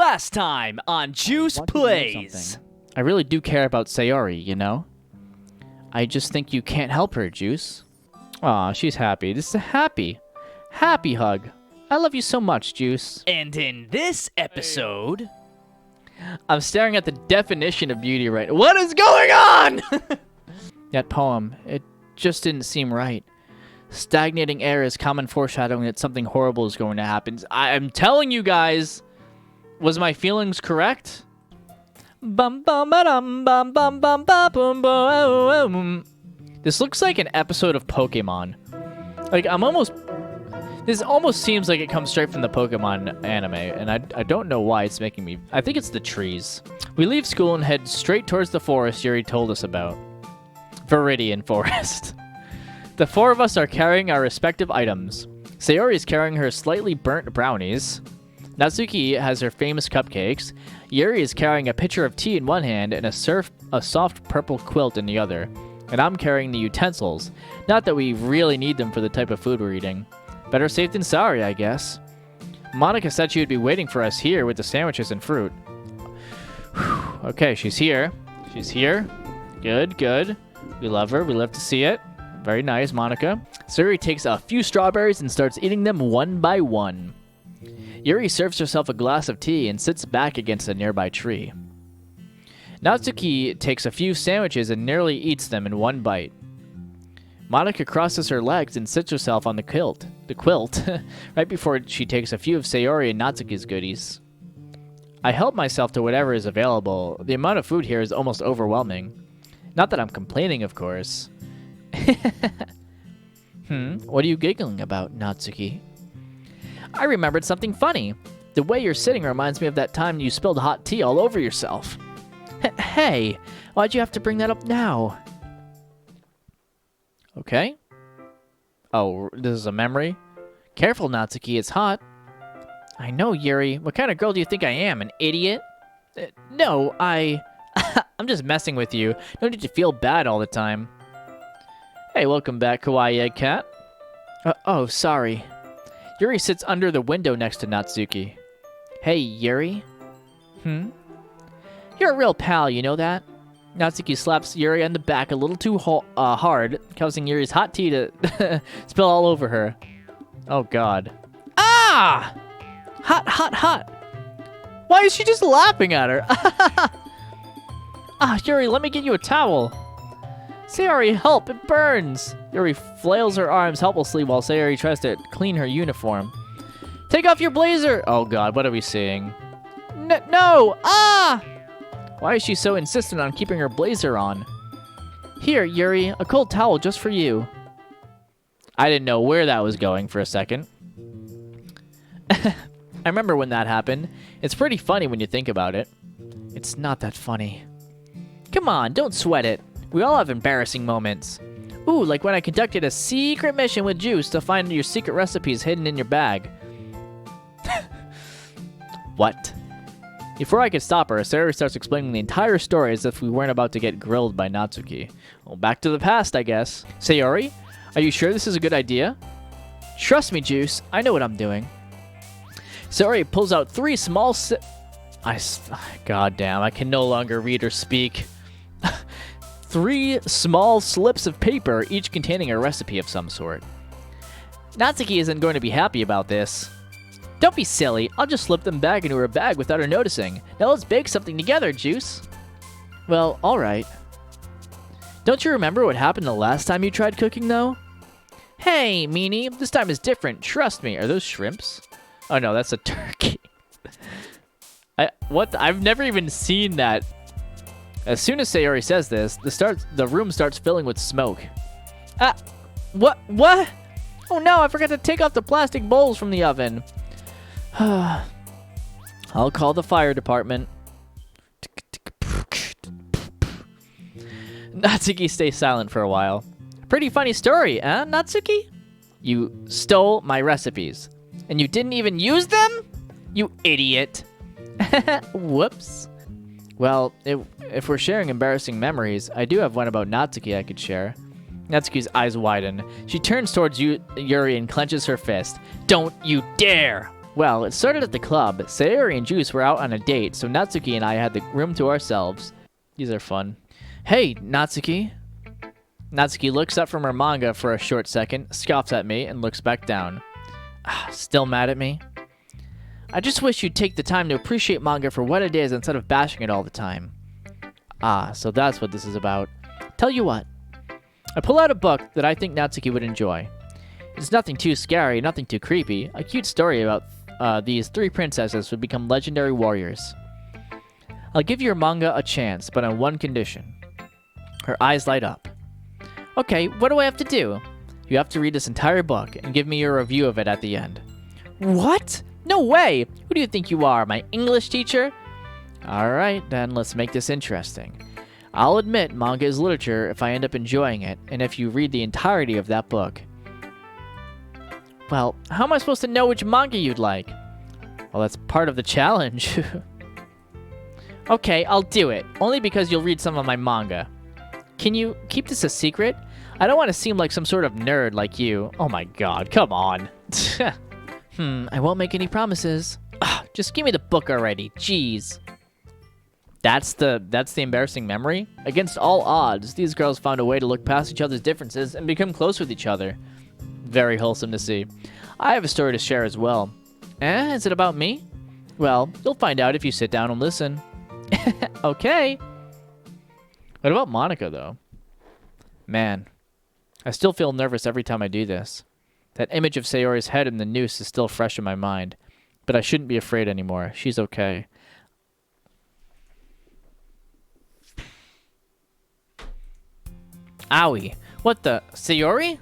Last time on Juice Plays. I really do care about Sayori, you know? I just think you can't help her, Juice. Aw, she's happy. This is a happy hug. I love you so much, Juice. And in this episode... I'm staring at the definition of beauty right now. What is going on? That poem, it just didn't seem right. Stagnating air is common foreshadowing that something horrible is going to happen. I'm telling you guys, was my feelings correct? Bum bum ba-dum bum bum bum ba boom boom. This looks like an episode of Pokemon. Like this almost seems like it comes straight from the Pokemon anime, and I don't know why it's making me... I think it's the trees. We leave school and head straight towards the forest Yuri told us about. Viridian Forest. The four of us are carrying our respective items. Sayori is carrying her slightly burnt brownies. Natsuki has her famous cupcakes. Yuri is carrying a pitcher of tea in one hand and a soft purple quilt in the other. And I'm carrying the utensils. Not that we really need them for the type of food we're eating. Better safe than sorry, I guess. MONIKA said she would be waiting for us here with the sandwiches and fruit. Okay, she's here. She's here. Good, good. We love her. We love to see it. Very nice, MONIKA. Sayori takes a few strawberries and starts eating them one by one. Yuri serves herself a glass of tea and sits back against a nearby tree. Natsuki takes a few sandwiches and nearly eats them in one bite. MONIKA crosses her legs and sits herself on the quilt, right before she takes a few of Sayori and Natsuki's goodies. I help myself to whatever is available. The amount of food here is almost overwhelming. Not that I'm complaining, of course. What are you giggling about, Natsuki? I remembered something funny. The way you're sitting reminds me of that time you spilled hot tea all over yourself. Hey, why'd you have to bring that up now? Okay. Oh, this is a memory? Careful, Natsuki, it's hot. I know, Yuri. What kind of girl do you think I am, an idiot? No, I'm just messing with you. No need to feel bad all the time. Hey, welcome back, Kawaii Egg Cat. Oh, sorry. Yuri sits under the window next to Natsuki. Hey, Yuri? You're a real pal, you know that? Natsuki slaps Yuri on the back a little too hard, causing Yuri's hot tea to spill all over her. Oh, God. Ah! Hot, hot, hot. Why is she just laughing at her? Yuri, let me get you a towel. Sayori, help, it burns. Yuri flails her arms helplessly while Sayori tries to clean her uniform. Take off your blazer. Oh, God, what are we seeing? No! Ah! Why is she so insistent on keeping her blazer on? Here, Yuri, a cold towel just for you. I didn't know where that was going for a second. I remember when that happened. It's pretty funny when you think about it. It's not that funny. Come on, don't sweat it. We all have embarrassing moments. Ooh, like when I conducted a secret mission with Juice to find your secret recipes hidden in your bag. What? Before I could stop her, Sayori starts explaining the entire story as if we weren't about to get grilled by Natsuki. Well, back to the past, I guess. Sayori, are you sure this is a good idea? Trust me, Juice. I know what I'm doing. Sayori pulls out 3 small God damn, I can no longer read or speak. 3 small slips of paper, each containing a recipe of some sort. Natsuki isn't going to be happy about this. Don't be silly. I'll just slip them back into her bag without her noticing. Now let's bake something together, Juice. Well, alright. Don't you remember what happened the last time you tried cooking, though? Hey, meanie, this time is different. Trust me. Are those shrimps? Oh, no, that's a turkey. I've never even seen that. As soon as Sayori says this, the room starts filling with smoke. What? Oh, no, I forgot to take off the plastic bowls from the oven. I'll call the fire department. Natsuki stays silent for a while. Pretty funny story, huh, Natsuki? You stole my recipes. And you didn't even use them? You idiot. Whoops. Well, if we're sharing embarrassing memories, I do have one about Natsuki I could share. Natsuki's eyes widen. She turns towards Yuri and clenches her fist. Don't you dare! Well, it started at the club. Sayori and Juice were out on a date, so Natsuki and I had the room to ourselves. These are fun. Hey, Natsuki. Natsuki looks up from her manga for a short second, scoffs at me, and looks back down. Still mad at me? I just wish you'd take the time to appreciate manga for what it is instead of bashing it all the time. So that's what this is about. Tell you what. I pull out a book that I think Natsuki would enjoy. It's nothing too scary, nothing too creepy. A cute story about these 3 princesses who become legendary warriors. I'll give your manga a chance, but on one condition. Her eyes light up. Okay, what do I have to do? You have to read this entire book and give me your review of it at the end. What? No way! Who do you think you are, my English teacher? Alright, then let's make this interesting. I'll admit manga is literature if I end up enjoying it, and if you read the entirety of that book. Well, how am I supposed to know which manga you'd like? Well, that's part of the challenge. Okay, I'll do it. Only because you'll read some of my manga. Can you keep this a secret? I don't want to seem like some sort of nerd like you. Oh my god, come on. I won't make any promises. Just give me the book already. Jeez. That's the embarrassing memory? Against all odds, these girls found a way to look past each other's differences and become close with each other. Very wholesome to see. I have a story to share as well. Is it about me? Well, you'll find out if you sit down and listen. Okay. What about MONIKA, though? Man, I still feel nervous every time I do this. That image of Sayori's head in the noose is still fresh in my mind. But I shouldn't be afraid anymore. She's okay. Owie. What the? Sayori?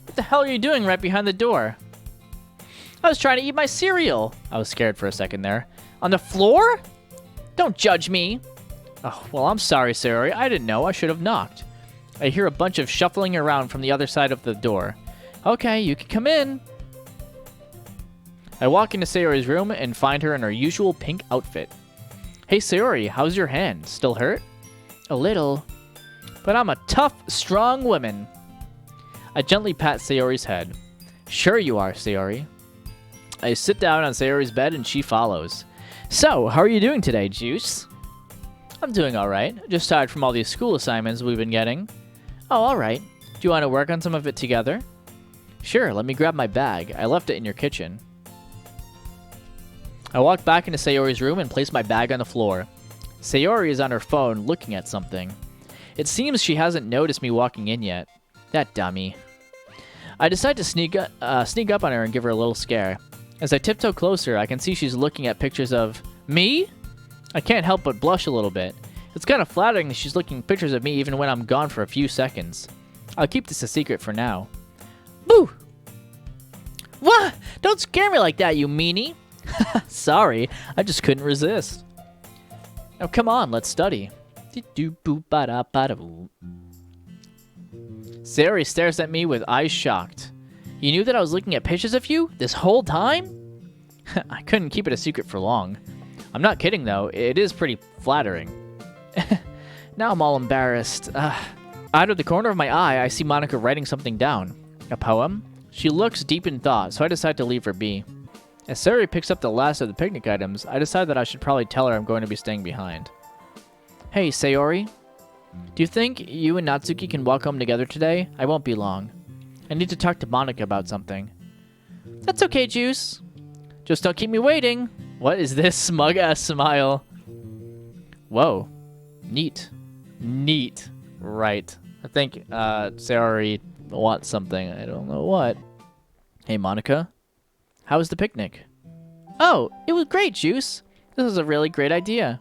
What the hell are you doing right behind the door? I was trying to eat my cereal. I was scared for a second there. On the floor? Don't judge me. Oh, well, I'm sorry, Sayori. I didn't know. I should have knocked. I hear a bunch of shuffling around from the other side of the door. Okay, you can come in. I walk into Sayori's room and find her in her usual pink outfit. Hey, Sayori, how's your hand? Still hurt? A little. But I'm a tough, strong woman. I gently pat Sayori's head. Sure you are, Sayori. I sit down on Sayori's bed and she follows. So, how are you doing today, Juice? I'm doing alright. Just tired from all these school assignments we've been getting. Oh, alright. Do you want to work on some of it together? Sure, let me grab my bag. I left it in your kitchen. I walk back into Sayori's room and place my bag on the floor. Sayori is on her phone looking at something. It seems she hasn't noticed me walking in yet. That dummy. I decide to sneak up on her and give her a little scare. As I tiptoe closer, I can see she's looking at pictures of... Me? I can't help but blush a little bit. It's kind of flattering that she's looking at pictures of me even when I'm gone for a few seconds. I'll keep this a secret for now. Boo! What? Don't scare me like that, you meanie! Sorry, I just couldn't resist. Now come on, let's study. Sayori stares at me with eyes shocked. You knew that I was looking at pictures of you this whole time? I couldn't keep it a secret for long. I'm not kidding though, it is pretty flattering. Now I'm all embarrassed. Out of the corner of my eye, I see MONIKA writing something down. A poem? She looks deep in thought, so I decide to leave her be. As Sayori picks up the last of the picnic items, I decide that I should probably tell her I'm going to be staying behind. Hey, Sayori. Do you think you and Natsuki can walk home together today? I won't be long. I need to talk to MONIKA about something. That's okay, Juice. Just don't keep me waiting. What is this smug-ass smile? Whoa. Neat. Neat. Right. I think Sayori wants something. I don't know what. Hey, MONIKA. How was the picnic? Oh, it was great, Juice. This was a really great idea.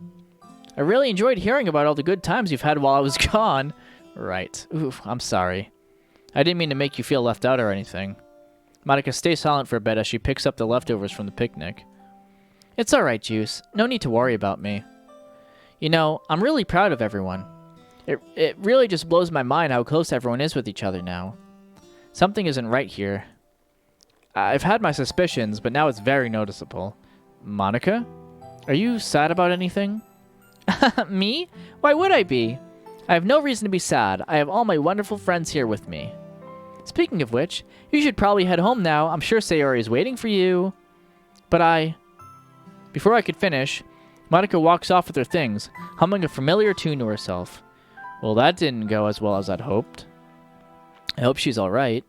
I really enjoyed hearing about all the good times you've had while I was gone. Right. Oof, I'm sorry. I didn't mean to make you feel left out or anything. MONIKA stays silent for a bit as she picks up the leftovers from the picnic. It's alright, Juice. No need to worry about me. You know, I'm really proud of everyone. It really just blows my mind how close everyone is with each other now. Something isn't right here. I've had my suspicions, but now it's very noticeable. MONIKA? Are you sad about anything? Me? Why would I be? I have no reason to be sad. I have all my wonderful friends here with me. Speaking of which, you should probably head home now. I'm sure Sayori is waiting for you. But Before I could finish, Monika walks off with her things, humming a familiar tune to herself. Well, that didn't go as well as I'd hoped. I hope she's alright.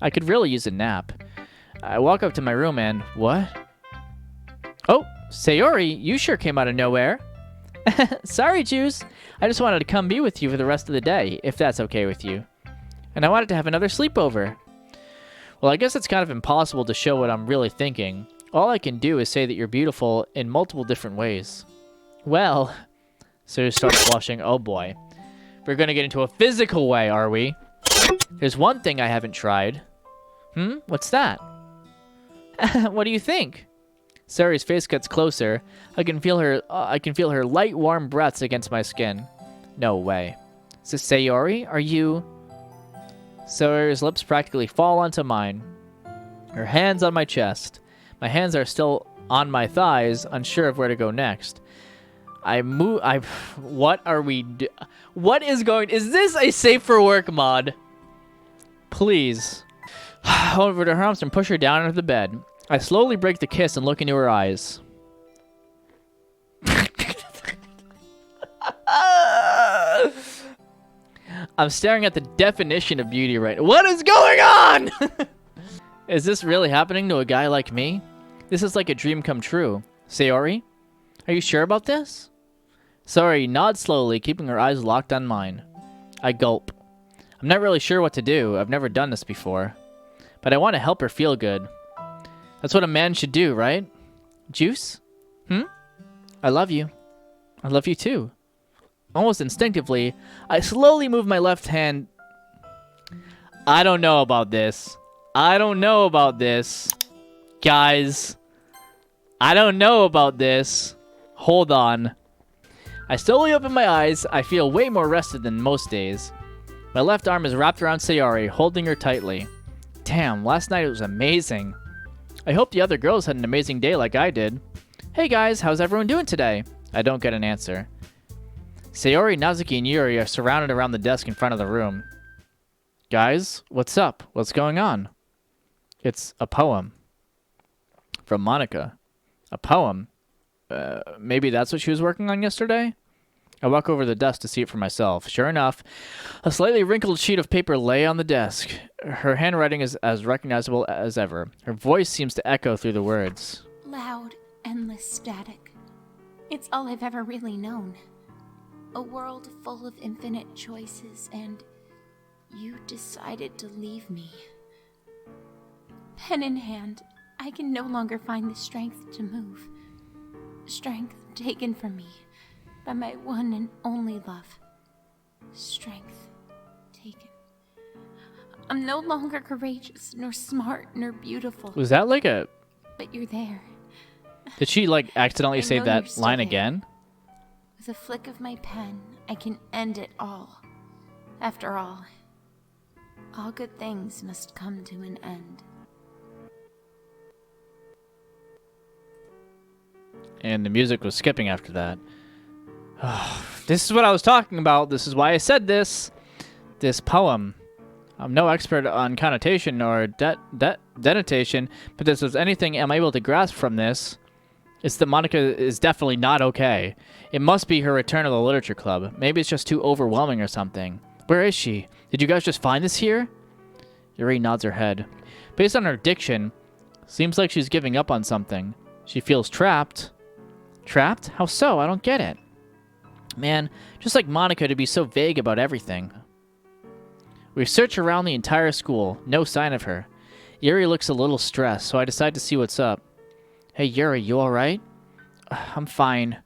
I could really use a nap. I walk up to my room and... What? Oh, Sayori, you sure came out of nowhere. Sorry, Juice. I just wanted to come be with you for the rest of the day, if that's okay with you. And I wanted to have another sleepover. Well, I guess it's kind of impossible to show what I'm really thinking. All I can do is say that you're beautiful in multiple different ways. Well, so you start blushing. Oh boy. We're gonna get into a physical way, are we? There's one thing I haven't tried. What's that? What do you think? Sayori's face gets closer. I can feel her light, warm breaths against my skin. No way. Is this Sayori? Are you... Sayori's lips practically fall onto mine. Her hands on my chest. My hands are still on my thighs, unsure of where to go next. What are we What is going... Is this a safe for work mod? Please. Over to her arms and push her down into the bed. I slowly break the kiss and look into her eyes. I'm staring at the definition of beauty right now. What is going on? Is this really happening to a guy like me? This is like a dream come true. Sayori? Are you sure about this? Sayori nods slowly, keeping her eyes locked on mine. I gulp. I'm not really sure what to do. I've never done this before. But I want to help her feel good. That's what a man should do, right? Juice? I love you. I love you too. Almost instinctively, I slowly move my left hand. I don't know about this. I don't know about this. Guys. I don't know about this. Hold on. I slowly open my eyes. I feel way more rested than most days. My left arm is wrapped around Sayori, holding her tightly. Damn, last night it was amazing. I hope the other girls had an amazing day like I did. Hey guys, how's everyone doing today? I don't get an answer. Sayori, Natsuki, and Yuri are surrounded around the desk in front of the room. Guys, what's up? What's going on? It's a poem. From MONIKA. A poem? Maybe that's what she was working on yesterday? I walk over to the desk to see it for myself. Sure enough, a slightly wrinkled sheet of paper lay on the desk. Her handwriting is as recognizable as ever. Her voice seems to echo through the words. Loud, endless static. It's all I've ever really known. A world full of infinite choices, and you decided to leave me. Pen in hand, I can no longer find the strength to move. Strength taken from me by my one and only love. Strength taken. I'm no longer courageous, nor smart, nor beautiful. Was that like a... But you're there. Did she like accidentally say that line there. again? With a flick of my pen, I can end it all. After all good things must come to an end. And the music was skipping after that. This is what I was talking about. This is why I said this. This poem. I'm no expert on connotation or denotation, but if there's anything I'm able to grasp from this, it's that MONIKA is definitely not okay. It must be her return to the literature club. Maybe it's just too overwhelming or something. Where is she? Did you guys just find this here? Yuri nods her head. Based on her diction, seems like she's giving up on something. She feels trapped. Trapped? How so? I don't get it. Man, just like MONIKA to be so vague about everything. We search around the entire school. No sign of her. Yuri looks a little stressed, so I decide to see what's up. Hey, Yuri, you alright? I'm fine.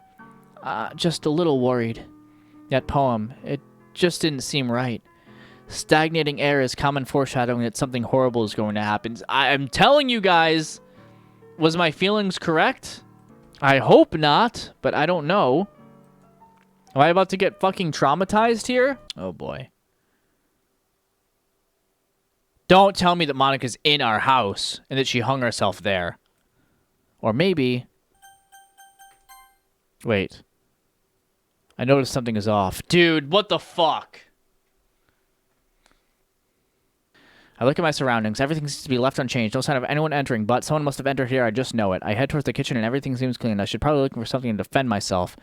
Just a little worried. That poem, it just didn't seem right. Stagnating air is common foreshadowing that something horrible is going to happen. I'm telling you guys, was my feelings correct? I hope not, but I don't know. Am I about to get fucking traumatized here? Oh boy. Don't tell me that MONIKA's in our house and that she hung herself there. Or maybe... Wait. I noticed something is off. Dude, what the fuck? I look at my surroundings. Everything seems to be left unchanged. No sign of anyone entering, but someone must have entered here. I just know it. I head towards the kitchen and everything seems clean. I should probably look for something to defend myself.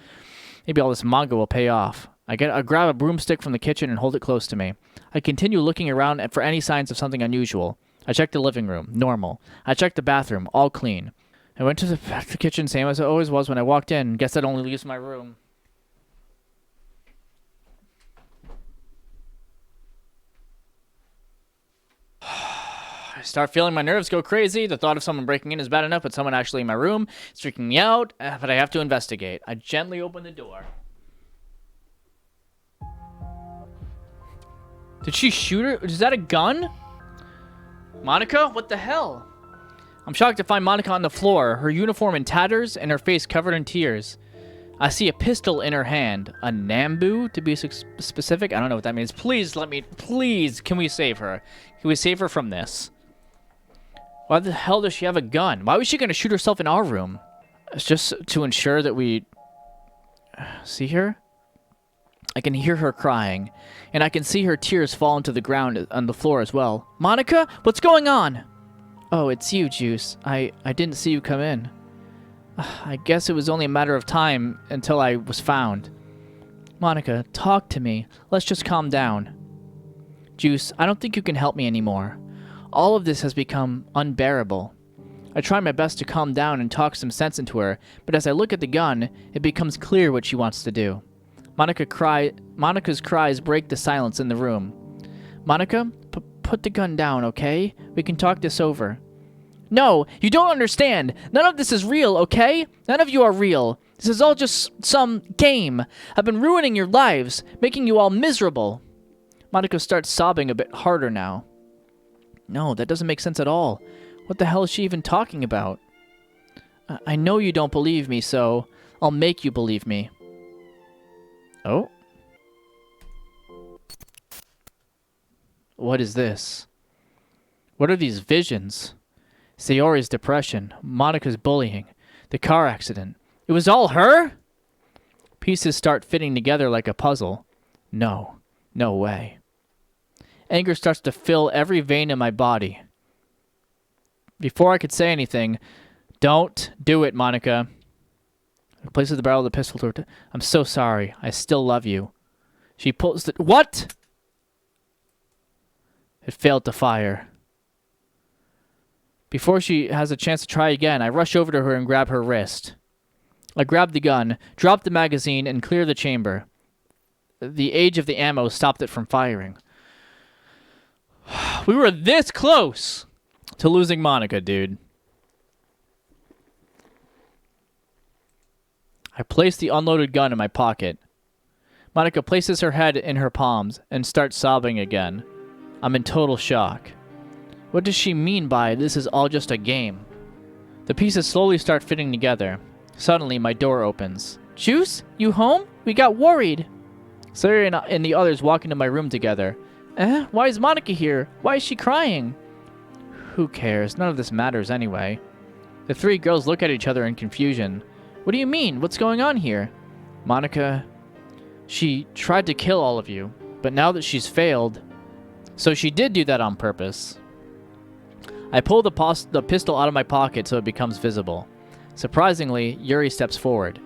Maybe all this manga will pay off. I grab a broomstick from the kitchen and hold it close to me. I continue looking around for any signs of something unusual. I check the living room. Normal. I check the bathroom. All clean. I went to the kitchen, same as it always was when I walked in. Guess that only leaves my room. I start feeling my nerves go crazy. The thought of someone breaking in is bad enough, but someone actually in my room is freaking me out. But I have to investigate. I gently open the door. Did she shoot her? Is that a gun? Monika? What the hell? I'm shocked to find Monika on the floor, her uniform in tatters and her face covered in tears. I see a pistol in her hand. A Nambu, to be specific? I don't know what that means. Please, can we save her? Can we save her from this? Why the hell does she have a gun? Why was she going to shoot herself in our room? It's just to ensure that we... See her? I can hear her crying, and I can see her tears fall into the ground on the floor as well. Monika? What's going on? Oh, it's you, Juice. I didn't see you come in. I guess it was only a matter of time until I was found. Monika, talk to me. Let's just calm down. Juice, I don't think you can help me anymore. All of this has become unbearable. I try my best to calm down and talk some sense into her, but as I look at the gun, it becomes clear what she wants to do. Monika's cries break the silence in the room. Monika, put the gun down, okay? We can talk this over. No, you don't understand. None of this is real, okay? None of you are real. This is all just some game. I've been ruining your lives, making you all miserable. Monika starts sobbing a bit harder now. No, that doesn't make sense at all. What the hell is she even talking about? I know you don't believe me, so I'll make you believe me. Oh? What is this? What are these visions? Sayori's depression, Monika's bullying, the car accident. It was all her? Pieces start fitting together like a puzzle. No way. Anger starts to fill every vein in my body. Before I could say anything, don't do it, Monika. Places the barrel of the pistol toward... I'm so sorry. I still love you. She pulls the... What? It failed to fire. Before she has a chance to try again, I rush over to her and grab her wrist. I grab the gun, drop the magazine, and clear the chamber. The age of the ammo stopped it from firing. We were this close to losing Monika, dude. I place the unloaded gun in my pocket. Monika places her head in her palms and starts sobbing again. I'm in total shock. What does she mean by this is all just a game? The pieces slowly start fitting together. Suddenly, my door opens. Juice? You home? We got worried. Sayori and the others walk into my room together. Why is Monika here? Why is she crying? Who cares? None of this matters anyway. The three girls look at each other in confusion. What do you mean? What's going on here? Monika, she tried to kill all of you, but now that she's failed, so she did do that on purpose. I pull the pistol out of my pocket so it becomes visible. Surprisingly, Yuri steps forward.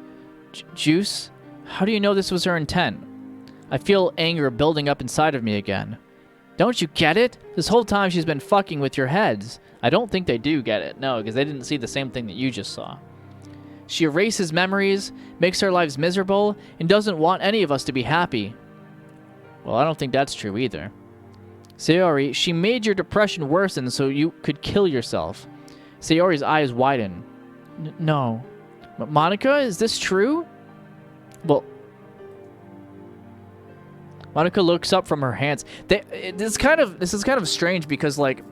Juice, how do you know this was her intent? I feel anger building up inside of me again. Don't you get it? This whole time she's been fucking with your heads. I don't think they do get it. No, because they didn't see the same thing that you just saw. She erases memories, makes our lives miserable, and doesn't want any of us to be happy. Well, I don't think that's true either. Sayori, she made your depression worsen so you could kill yourself. Sayori's eyes widen. No. Monika, is this true? Well... Monika looks up from her hands. This is kind of strange because, like,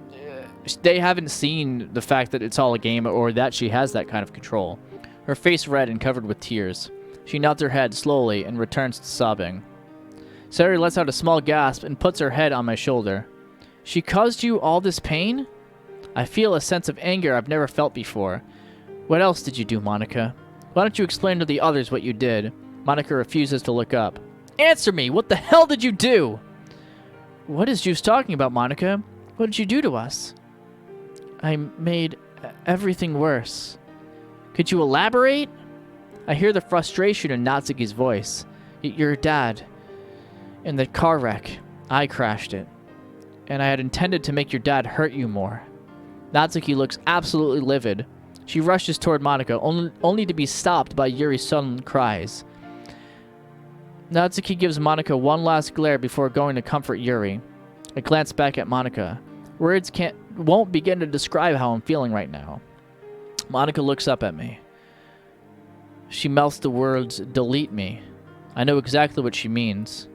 they haven't seen the fact that it's all a game or that she has that kind of control. Her face red and covered with tears. She nods her head slowly and returns to sobbing. Sayori lets out a small gasp and puts her head on my shoulder. She caused you all this pain? I feel a sense of anger I've never felt before. What else did you do, Monika? Why don't you explain to the others what you did? Monika refuses to look up. Answer me! What the hell did you do? What is Juice talking about, Monika? What did you do to us? I made everything worse. Could you elaborate? I hear the frustration in Natsuki's voice. Your dad. In the car wreck, I crashed it. And I had intended to make your dad hurt you more. Natsuki looks absolutely livid. She rushes toward MONIKA, only to be stopped by Yuri's sudden cries. Natsuki gives MONIKA one last glare before going to comfort Yuri. I glance back at MONIKA. Words won't begin to describe how I'm feeling right now. MONIKA looks up at me. She mouths the words, "Delete me." I know exactly what she means.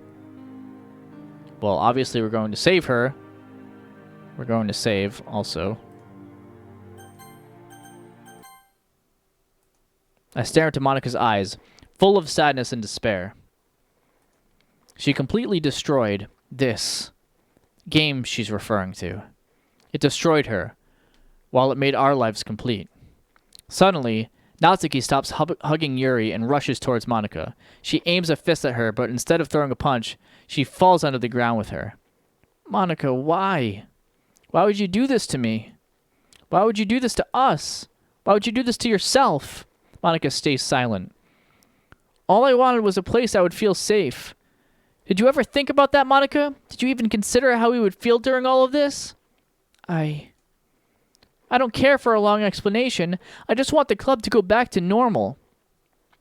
Well, obviously we're going to save her. We're going to save, also. I stare into MONIKA's eyes, full of sadness and despair. She completely destroyed this game she's referring to. It destroyed her, while it made our lives complete. Suddenly, Natsuki stops hugging Yuri and rushes towards MONIKA. She aims a fist at her, but instead of throwing a punch, she falls onto the ground with her. MONIKA, why? Why would you do this to me? Why would you do this to us? Why would you do this to yourself? MONIKA stays silent. All I wanted was a place I would feel safe. Did you ever think about that, MONIKA? Did you even consider how we would feel during all of this? I don't care for a long explanation. I just want the club to go back to normal.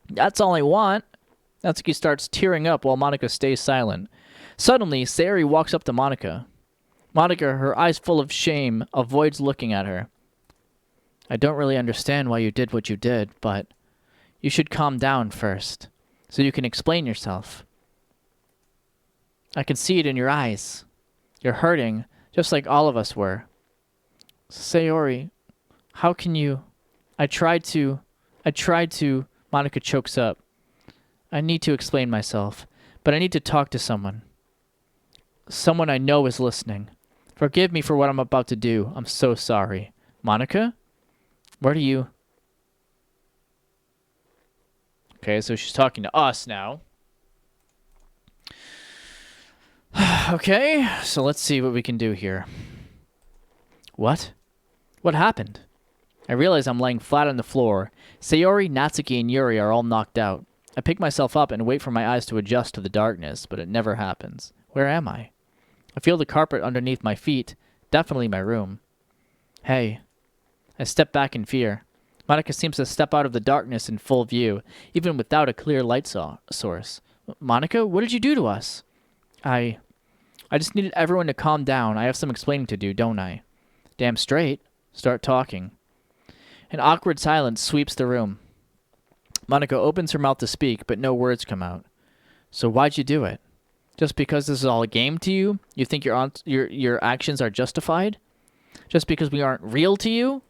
That's all I want. Natsuki starts tearing up while MONIKA stays silent. Suddenly, Sayori walks up to MONIKA. MONIKA, her eyes full of shame, avoids looking at her. I don't really understand why you did what you did, but you should calm down first, so you can explain yourself. I can see it in your eyes. You're hurting, just like all of us were. Sayori, how can you... I tried to... MONIKA chokes up. I need to explain myself, but I need to talk to someone. Someone I know is listening. Forgive me for what I'm about to do. I'm so sorry. MONIKA? Where do you... Okay, so she's talking to us now. Okay, so let's see what we can do here. What? What happened? I realize I'm laying flat on the floor. Sayori, Natsuki, and Yuri are all knocked out. I pick myself up and wait for my eyes to adjust to the darkness, but it never happens. Where am I? I feel the carpet underneath my feet. Definitely my room. Hey. I step back in fear. MONIKA seems to step out of the darkness in full view, even without a clear light source. MONIKA, what did you do to us? I just needed everyone to calm down. I have some explaining to do, don't I? Damn straight. Start talking. An awkward silence sweeps the room. MONIKA opens her mouth to speak, but no words come out. So why'd you do it? Just because this is all a game to you? You think your actions are justified? Just because we aren't real to you?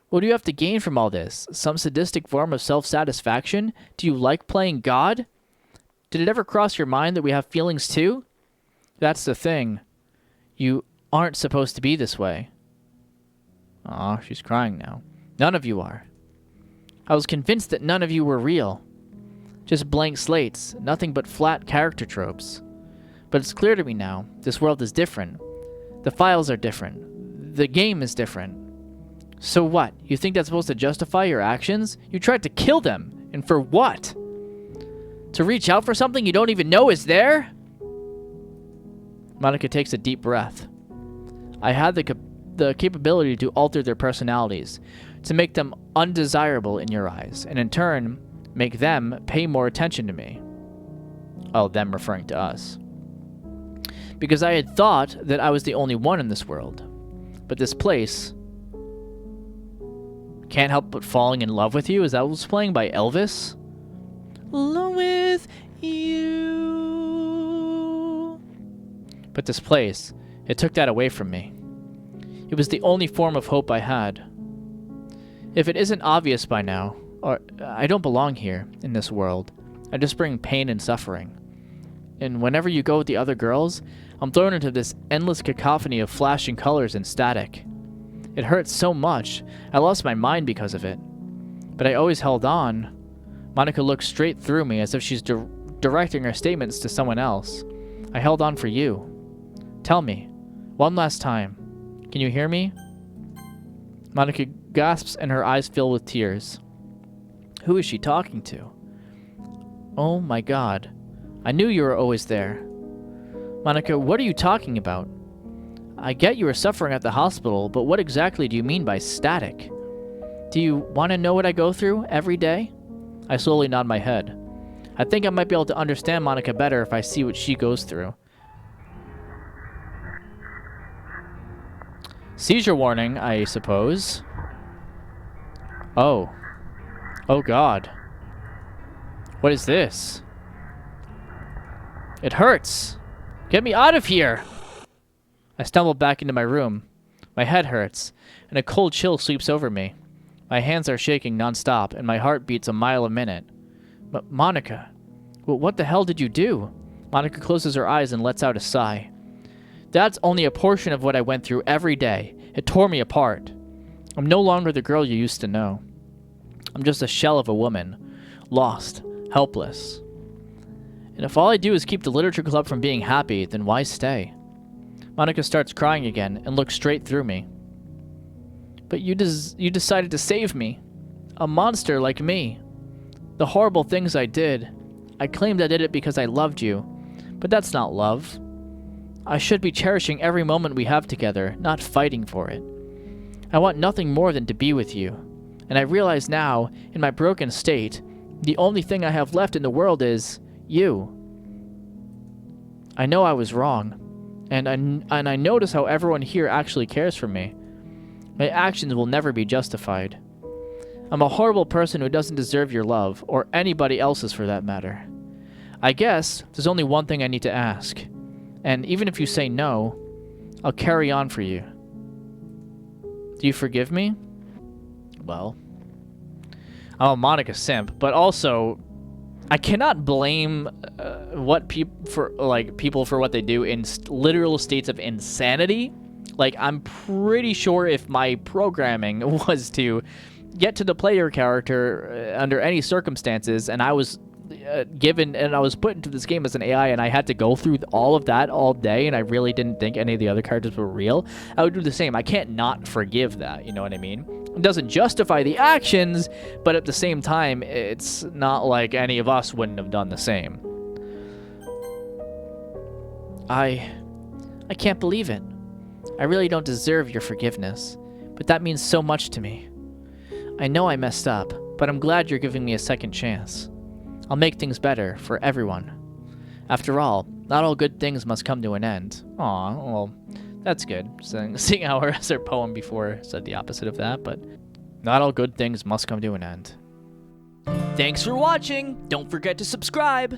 What do you have to gain from all this? Some sadistic form of self-satisfaction? Do you like playing God? Did it ever cross your mind that we have feelings too? That's the thing. You aren't supposed to be this way. Aw, she's crying now. None of you are. I was convinced that none of you were real. Just blank slates, nothing but flat character tropes. But it's clear to me now, this world is different. The files are different. The game is different. So what? You think that's supposed to justify your actions? You tried to kill them. And for what? To reach out for something you don't even know is there? MONIKA takes a deep breath. I had the capability to alter their personalities, to make them undesirable in your eyes, and in turn, make them pay more attention to me. Oh, them referring to us. Because I had thought that I was the only one in this world. But this place... Can't help but falling in love with you? Is that what was playing by Elvis? Alone with you. But this place, it took that away from me. It was the only form of hope I had. If it isn't obvious by now, or I don't belong here, in this world. I just bring pain and suffering. And whenever you go with the other girls, I'm thrown into this endless cacophony of flashing colors and static. It hurts so much, I lost my mind because of it. But I always held on. MONIKA looks straight through me as if she's directing her statements to someone else. I held on for you. Tell me, One last time. Can you hear me? Monika gasps and her eyes fill with tears. Who is she talking to? Oh my god. I knew you were always there. Monika, what are you talking about? I get you were suffering at the hospital, but what exactly do you mean by static? Do you want to know what I go through every day? I slowly nod my head. I think I might be able to understand Monika better if I see what she goes through. Seizure warning, I suppose. Oh. Oh god. What is this? It hurts! Get me out of here! I stumble back into my room. My head hurts, and a cold chill sweeps over me. My hands are shaking non-stop, and my heart beats a mile a minute. But Monika, what the hell did you do? Monika closes her eyes and lets out a sigh. That's only a portion of what I went through every day. It tore me apart. I'm no longer the girl you used to know. I'm just a shell of a woman. Lost. Helpless. And if all I do is keep the literature club from being happy, then why stay? Monika starts crying again and looks straight through me. But you decided to save me. A monster like me. The horrible things I did. I claimed I did it because I loved you. But that's not love. I should be cherishing every moment we have together, not fighting for it. I want nothing more than to be with you. And I realize now, in my broken state, the only thing I have left in the world is you. I know I was wrong. And I notice how everyone here actually cares for me. My actions will never be justified. I'm a horrible person who doesn't deserve your love, or anybody else's for that matter. I guess there's only one thing I need to ask. And even if you say no, I'll carry on for you. Do you forgive me? Well, I'm a Monika simp, but also I cannot blame people for what they do in literal states of insanity. Like, I'm pretty sure if my programming was to get to the player character under any circumstances, and I was I was put into this game as an AI, and I had to go through all of that all day, and I really didn't think any of the other characters were real, I would do the same. I can't not forgive that, you know what I mean? It doesn't justify the actions, but at the same time, it's not like any of us wouldn't have done the same. I can't believe it. I really don't deserve your forgiveness, but that means so much to me. I know I messed up, but I'm glad you're giving me a second chance. I'll make things better for everyone. After all, not all good things must come to an end. Aw, well, that's good. Seeing how her poem before said the opposite of that, but not all good things must come to an end. Thanks for watching. Don't forget to subscribe.